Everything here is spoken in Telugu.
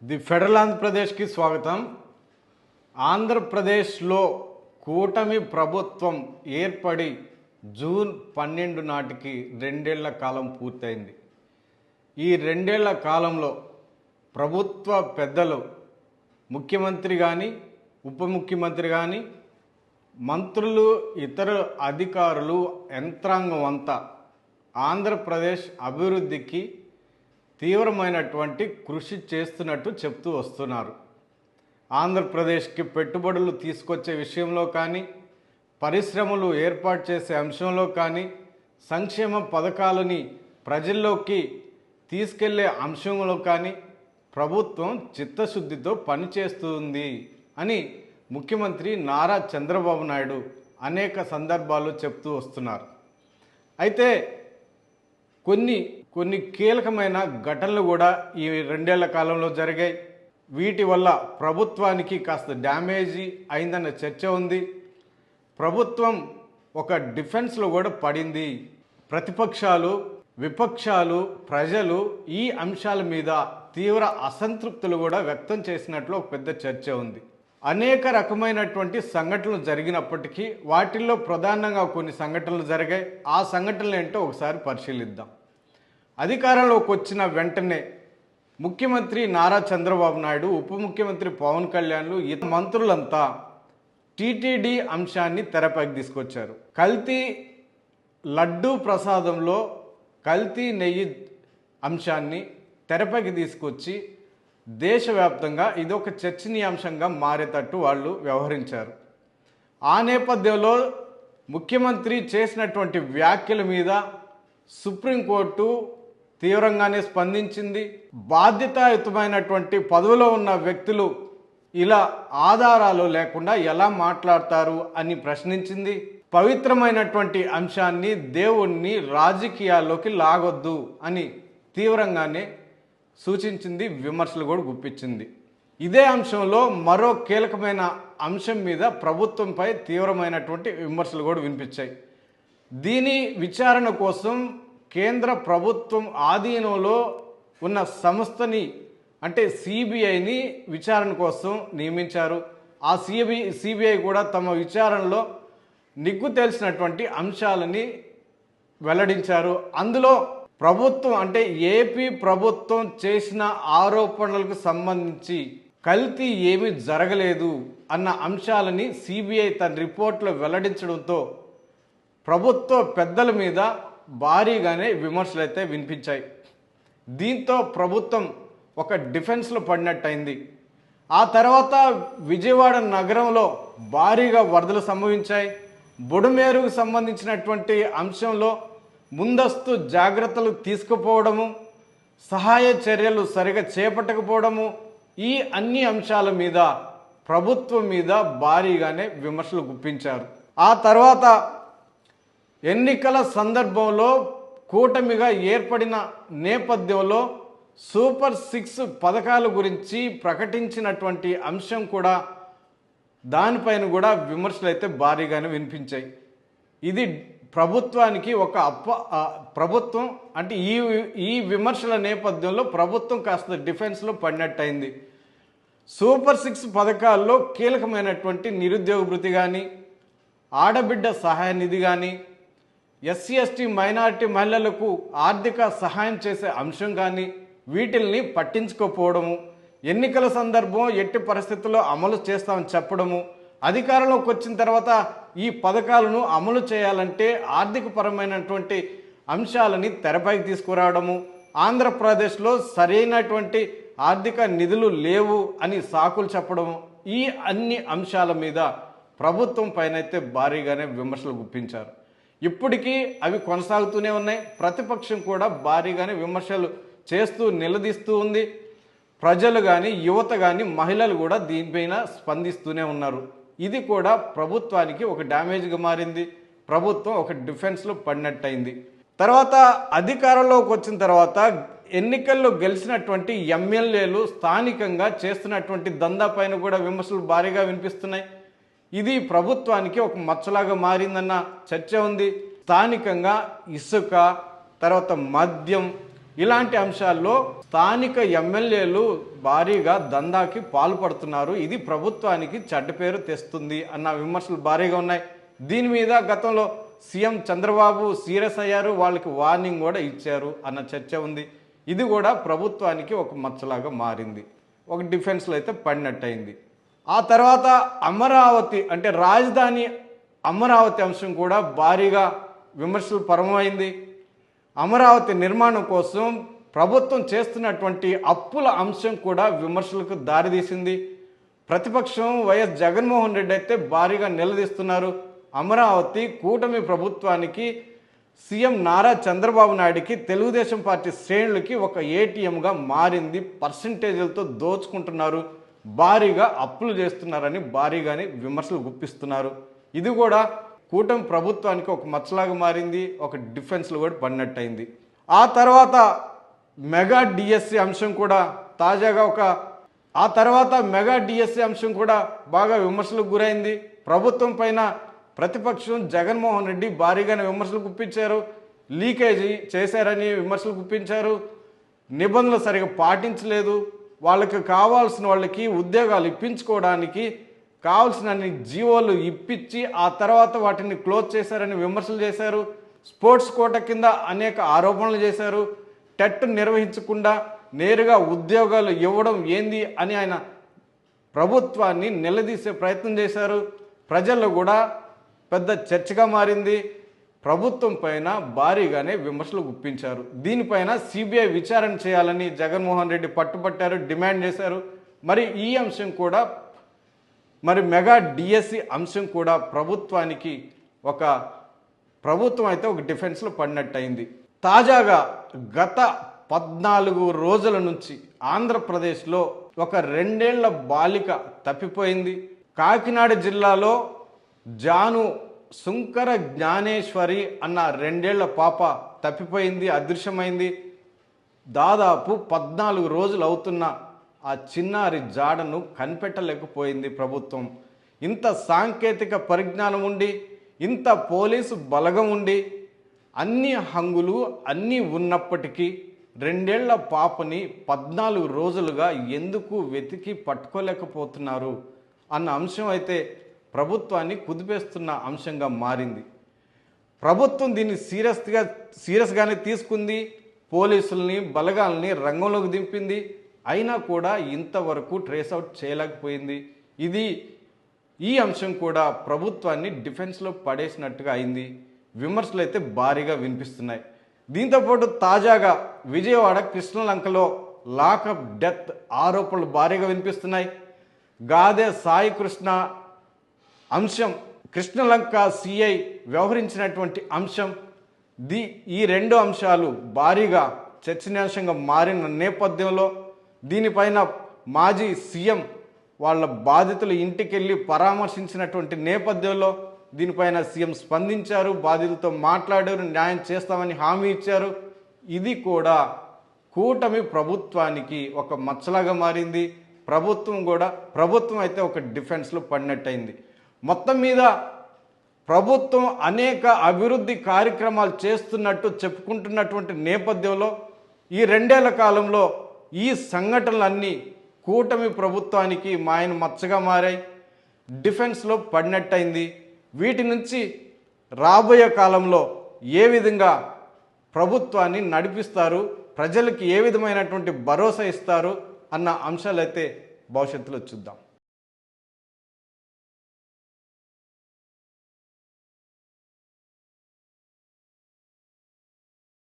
ది ఫెడరల్ ఆంధ్రప్రదేశ్కి స్వాగతం. ఆంధ్రప్రదేశ్లో కూటమి ప్రభుత్వం ఏర్పడి జూన్ 12 నాటికి 2 ఏళ్ల కాలం పూర్తయింది. ఈ 2 ఏళ్ల కాలంలో ప్రభుత్వ పెద్దలు, ముఖ్యమంత్రి కానీ, ఉప ముఖ్యమంత్రి కానీ, మంత్రులు, ఇతర అధికారులు, యంత్రాంగం అంతా ఆంధ్రప్రదేశ్ అభివృద్ధికి తీవ్రమైనటువంటి కృషి చేస్తున్నట్టు చెప్తూ వస్తున్నారు. ఆంధ్రప్రదేశ్కి పెట్టుబడులు తీసుకొచ్చే విషయంలో కానీ, పరిశ్రమలు ఏర్పాటు చేసే అంశంలో కానీ, సంక్షేమ పథకాలని ప్రజల్లోకి తీసుకెళ్లే అంశంలో కానీ ప్రభుత్వం చిత్తశుద్ధితో పనిచేస్తుంది అని ముఖ్యమంత్రి నారా చంద్రబాబు నాయుడు అనేక సందర్భాల్లో చెప్తూ వస్తున్నారు. అయితే కొన్ని కీలకమైన ఘటనలు కూడా ఈ 2 ఏళ్ల కాలంలో జరిగాయి. వీటి వల్ల ప్రభుత్వానికి కాస్త డ్యామేజీ అయిందన్న చర్చ ఉంది. ప్రభుత్వం ఒక డిఫెన్స్లో కూడా పడింది. ప్రతిపక్షాలు, విపక్షాలు, ప్రజలు ఈ అంశాల మీద తీవ్ర అసంతృప్తులు కూడా వ్యక్తం చేసినట్లు ఒక పెద్ద చర్చ ఉంది. అనేక రకమైనటువంటి సంఘటనలు జరిగినప్పటికీ వాటిల్లో ప్రధానంగా కొన్ని సంఘటనలు జరిగాయి. ఆ సంఘటనలు ఏంటో ఒకసారి పరిశీలిద్దాం. అధికారంలోకి వచ్చిన వెంటనే ముఖ్యమంత్రి నారా చంద్రబాబు నాయుడు, ఉప ముఖ్యమంత్రి పవన్ కళ్యాణ్లు, ఇతర మంత్రులంతా టీటీడీ అంశాన్ని తెరపైకి తీసుకొచ్చారు. కల్తీ లడ్డూ ప్రసాదంలో కల్తీ నెయ్యి అంశాన్ని తెరపైకి తీసుకొచ్చి దేశవ్యాప్తంగా ఇదొక చర్చనీయాంశంగా మారేటట్టు వాళ్ళు వ్యవహరించారు. ఆ నేపథ్యంలో ముఖ్యమంత్రి చేసినటువంటి వ్యాఖ్యల మీద సుప్రీంకోర్టు తీవ్రంగానే స్పందించింది. బాధ్యతాయుతమైనటువంటి పదవిలో ఉన్న వ్యక్తులు ఇలా ఆధారాలు లేకుండా ఎలా మాట్లాడతారు అని ప్రశ్నించింది. పవిత్రమైనటువంటి అంశాన్ని, దేవుణ్ణి రాజకీయాల్లోకి లాగొద్దు అని తీవ్రంగానే సూచించింది, విమర్శలు కూడా గుప్పించింది. ఇదే అంశంలో మరో కీలకమైన అంశం మీద ప్రభుత్వంపై తీవ్రమైనటువంటి విమర్శలు కూడా వినిపించాయి. దీని విచారణ కోసం కేంద్ర ప్రభుత్వం ఆధీనంలో ఉన్న సంస్థని, అంటే సిబిఐని విచారణ కోసం నియమించారు. ఆ సిబిఐ కూడా తమ విచారణలో నిగ్గు తెలిసినటువంటి అంశాలని వెల్లడించారు. అందులో ప్రభుత్వం, అంటే ఏపీ ప్రభుత్వం చేసిన ఆరోపణలకు సంబంధించి కల్తీ ఏమీ జరగలేదు అన్న అంశాలని సిబిఐ తన రిపోర్ట్లో వెల్లడించడంతో ప్రభుత్వ పెద్దల మీద భారీగానే విమర్శలు అయితే వినిపించాయి. దీంతో ప్రభుత్వం ఒక డిఫెన్స్లో పడినట్టయింది. ఆ తర్వాత విజయవాడ నగరంలో భారీగా వరదలు సంభవించాయి. బుడమేరుకు సంబంధించినటువంటి అంశంలో ముందస్తు జాగ్రత్తలు తీసుకుపోవడము, సహాయ చర్యలు సరిగా చేపట్టకపోవడము, ఈ అన్ని అంశాల మీద ప్రభుత్వం మీద భారీగానే విమర్శలు గుప్పించారు. ఆ తర్వాత ఎన్నికల సందర్భంలో కూటమిగా ఏర్పడిన నేపథ్యంలో సూపర్ 6 పథకాల గురించి ప్రకటించినటువంటి అంశం కూడా, దానిపైన కూడా విమర్శలు అయితే భారీగానే వినిపించాయి. ఇది ప్రభుత్వానికి ఒక ప్రభుత్వం, అంటే ఈ విమర్శల నేపథ్యంలో ప్రభుత్వం కాస్త డిఫెన్స్లో పడినట్టయింది. సూపర్ 6 పథకాల్లో కీలకమైనటువంటి నిరుద్యోగ భృతి కానీ, ఆడబిడ్డ సహాయ నిధి కానీ, ఎస్సీ ఎస్టీ మైనారిటీ మహిళలకు ఆర్థిక సహాయం చేసే అంశం కానీ వీటిల్ని పట్టించుకోకపోవడము, ఎన్నికల సందర్భం ఎట్టి పరిస్థితుల్లో అమలు చేస్తామని చెప్పడము, అధికారంలోకి వచ్చిన తర్వాత ఈ పథకాలను అమలు చేయాలంటే ఆర్థిక పరమైనటువంటి అంశాలని తెరపైకి తీసుకురావడము, ఆంధ్రప్రదేశ్లో సరైనటువంటి ఆర్థిక నిధులు లేవు అని సాకులు చెప్పడము, ఈ అన్ని అంశాల మీద ప్రభుత్వం పైన అయితే భారీగానే విమర్శలు గుప్పించారు. ఇప్పటికీ అవి కొనసాగుతూనే ఉన్నాయి. ప్రతిపక్షం కూడా భారీగానే విమర్శలు చేస్తూ నిలదీస్తూ ఉంది. ప్రజలు కానీ, యువత కానీ, మహిళలు కూడా దీనిపైన స్పందిస్తూనే ఉన్నారు. ఇది కూడా ప్రభుత్వానికి ఒక డ్యామేజ్గా మారింది. ప్రభుత్వం ఒక డిఫెన్స్లో పడినట్టయింది. తర్వాత అధికారంలోకి వచ్చిన తర్వాత ఎన్నికల్లో గెలిచినటువంటి ఎమ్మెల్యేలు స్థానికంగా చేస్తున్నటువంటి దందా పైన కూడా విమర్శలు భారీగా వినిపిస్తున్నాయి. ఇది ప్రభుత్వానికి ఒక మచ్చలాగా మారిందన్న చర్చ ఉంది. స్థానికంగా ఇసుక, తర్వాత మద్యం, ఇలాంటి అంశాల్లో స్థానిక ఎమ్మెల్యేలు భారీగా దందాకి పాల్పడుతున్నారు. ఇది ప్రభుత్వానికి చెడ్డ పేరు తెస్తుంది అన్న విమర్శలు భారీగా ఉన్నాయి. దీని మీద గతంలో సీఎం చంద్రబాబు సీరియస్ అయ్యారు, వాళ్ళకి వార్నింగ్ కూడా ఇచ్చారు అన్న చర్చ ఉంది. ఇది కూడా ప్రభుత్వానికి ఒక మచ్చలాగా మారింది, ఒక డిఫెన్స్లో అయితే పడినట్టయింది. ఆ తర్వాత అమరావతి అంటే రాజధాని అమరావతి అంశం కూడా భారీగా విమర్శలు పరమైంది. అమరావతి నిర్మాణం కోసం ప్రభుత్వం చేస్తున్నటువంటి అప్పుల అంశం కూడా విమర్శలకు దారితీసింది. ప్రతిపక్షం వైఎస్ జగన్మోహన్ రెడ్డి అయితే భారీగా నిలదీస్తున్నారు. అమరావతి కూటమి ప్రభుత్వానికి, సీఎం నారా చంద్రబాబు నాయుడికి, తెలుగుదేశం పార్టీ శ్రేణులకి ఒక ఏటీఎంగా మారింది. పర్సంటేజీలతో దోచుకుంటున్నారు, భారీగా అప్పులు చేస్తున్నారని భారీగానే విమర్శలు గుప్పిస్తున్నారు. ఇది కూడా కూటమి ప్రభుత్వానికి ఒక మచ్చలాగా మారింది, ఒక డిఫెన్స్లో కూడా పడినట్టయింది. ఆ తర్వాత మెగా డిఎస్సి అంశం కూడా బాగా విమర్శలకు గురైంది. ప్రభుత్వం పైన ప్రతిపక్షం జగన్మోహన్ రెడ్డి భారీగానే విమర్శలు గుప్పించారు. లీకేజీ చేశారని విమర్శలు గుప్పించారు. నిబంధనలు సరిగా పాటించలేదు, వాళ్ళకి కావాల్సిన వాళ్ళకి ఉద్యోగాలు ఇప్పించుకోవడానికి కావాల్సిన జీవోలు ఇప్పించి ఆ తర్వాత వాటిని క్లోజ్ చేశారని విమర్శలు చేశారు. స్పోర్ట్స్ కోట కింద అనేక ఆరోపణలు చేశారు. టెట్ నిర్వహించకుండా నేరుగా ఉద్యోగాలు ఇవ్వడం ఏంది అని ఆయన ప్రభుత్వాన్ని నిలదీసే ప్రయత్నం చేశారు. ప్రజల్లో కూడా పెద్ద చర్చగా మారింది. ప్రభుత్వం పైన భారీగానే విమర్శలు గుప్పించారు. దీనిపైన సిబిఐ విచారణ చేయాలని జగన్మోహన్ రెడ్డి పట్టుబట్టారు, డిమాండ్ చేశారు. మరి ఈ అంశం కూడా, మరి మెగా డిఎస్సి అంశం కూడా ప్రభుత్వం అయితే ఒక డిఫెన్స్లో పడినట్టయింది. తాజాగా గత 14 రోజుల నుంచి ఆంధ్రప్రదేశ్లో ఒక 2 ఏళ్ల బాలిక తప్పిపోయింది. కాకినాడ జిల్లాలో జాను సుంకర జ్ఞానేశ్వరి అన్న 2 ఏళ్ల పాప తప్పిపోయింది, అదృశ్యమైంది. దాదాపు 14 రోజులు అవుతున్న ఆ చిన్నారి జాడను కనిపెట్టలేకపోయింది ప్రభుత్వం. ఇంత సాంకేతిక పరిజ్ఞానం ఉండి, ఇంత పోలీసు బలగం ఉండి, అన్ని హంగులు అన్నీ ఉన్నప్పటికీ 2 ఏళ్ల పాపని 14 రోజులుగా ఎందుకు వెతికి పట్టుకోలేకపోతున్నారు అన్న అంశం అయితే ప్రభుత్వాన్ని కుదిపేస్తున్న అంశంగా మారింది. ప్రభుత్వం దీన్ని సీరియస్గానే తీసుకుంది. పోలీసుల్ని బలగాల్ని రంగంలోకి దింపింది. అయినా కూడా ఇంతవరకు ట్రేస్అవుట్ చేయలేకపోయింది. ఈ అంశం కూడా ప్రభుత్వాన్ని డిఫెన్స్లో పడేసినట్టుగా అయింది. విమర్శలు అయితే భారీగా వినిపిస్తున్నాయి. దీంతోపాటు తాజాగా విజయవాడ కృష్ణలంకలో లాకప్ డెత్ ఆరోపణలు భారీగా వినిపిస్తున్నాయి. గాదే సాయి కృష్ణ అంశం, కృష్ణలంక సిఐ వ్యవహరించినటువంటి అంశం, ఈ 2 అంశాలు భారీగా చర్చనీయాంశంగా మారిన నేపథ్యంలో దీనిపైన మాజీ సీఎం వాళ్ళ బాధితుల ఇంటికి వెళ్ళి పరామర్శించినటువంటి నేపథ్యంలో దీనిపైన సీఎం స్పందించారు, బాధితులతో మాట్లాడారు, న్యాయం చేస్తామని హామీ ఇచ్చారు. ఇది కూడా కూటమి ప్రభుత్వానికి ఒక మచ్చలాగా మారింది. ప్రభుత్వం అయితే ఒక డిఫెన్స్లో పడినట్టయింది. మొత్తం మీద ప్రభుత్వం అనేక అభివృద్ధి కార్యక్రమాలు చేస్తున్నట్టు చెప్పుకుంటున్నటువంటి నేపథ్యంలో ఈ 2 ఏళ్ల కాలంలో ఈ సంఘటనలన్నీ కూటమి ప్రభుత్వానికి మాయన మచ్చగా మారాయి, డిఫెన్స్లో పడినట్టయింది. వీటి నుంచి రాబోయే కాలంలో ఏ విధంగా ప్రభుత్వాన్ని నడిపిస్తారు, ప్రజలకి ఏ విధమైనటువంటి భరోసా ఇస్తారు అన్న అంశాలైతే భవిష్యత్తులో చూద్దాం.